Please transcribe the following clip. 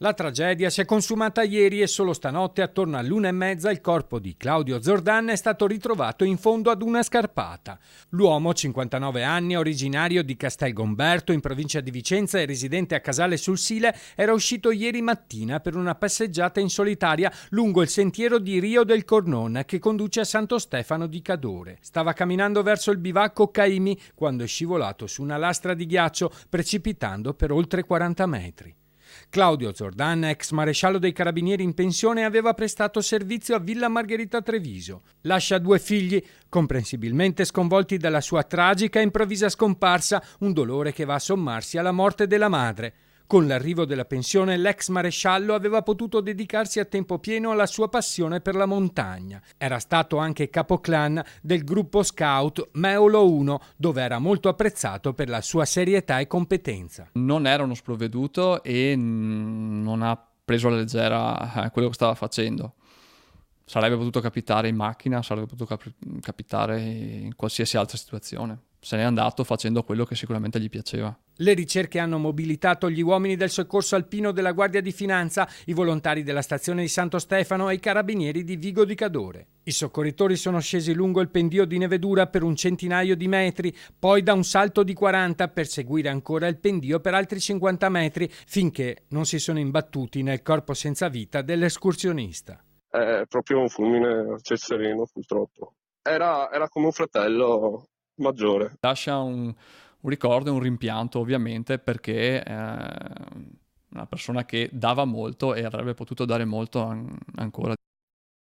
La tragedia si è consumata ieri e solo stanotte attorno all'1:30 il corpo di Claudio Zordan è stato ritrovato in fondo ad una scarpata. L'uomo, 59 anni, originario di Castelgomberto in provincia di Vicenza e residente a Casale sul Sile, era uscito ieri mattina per una passeggiata in solitaria lungo il sentiero di Rio del Cornon che conduce a Santo Stefano di Cadore. Stava camminando verso il bivacco Caimi quando è scivolato su una lastra di ghiaccio, precipitando per oltre 40 metri. Claudio Zordan, ex maresciallo dei Carabinieri in pensione, aveva prestato servizio a Villa Margherita Treviso. Lascia 2 figli, comprensibilmente sconvolti dalla sua tragica e improvvisa scomparsa, un dolore che va a sommarsi alla morte della madre. Con l'arrivo della pensione, l'ex maresciallo aveva potuto dedicarsi a tempo pieno alla sua passione per la montagna. Era stato anche capoclan del gruppo scout Meolo 1, dove era molto apprezzato per la sua serietà e competenza. Non era uno sprovveduto e non ha preso alla leggera quello che stava facendo. Sarebbe potuto capitare in macchina, sarebbe potuto capitare in qualsiasi altra situazione. Se n'è andato facendo quello che sicuramente gli piaceva. Le ricerche hanno mobilitato gli uomini del soccorso alpino della Guardia di Finanza, i volontari della stazione di Santo Stefano e i carabinieri di Vigo di Cadore. I soccorritori sono scesi lungo il pendio di Nevedura per un centinaio di metri, poi da un salto di 40 per seguire ancora il pendio per altri 50 metri, finché non si sono imbattuti nel corpo senza vita dell'escursionista. È proprio un fulmine a ciel sereno, purtroppo. Era come un fratello maggiore. Lascia un ricordo e un rimpianto, ovviamente, perché è una persona che dava molto e avrebbe potuto dare molto ancora.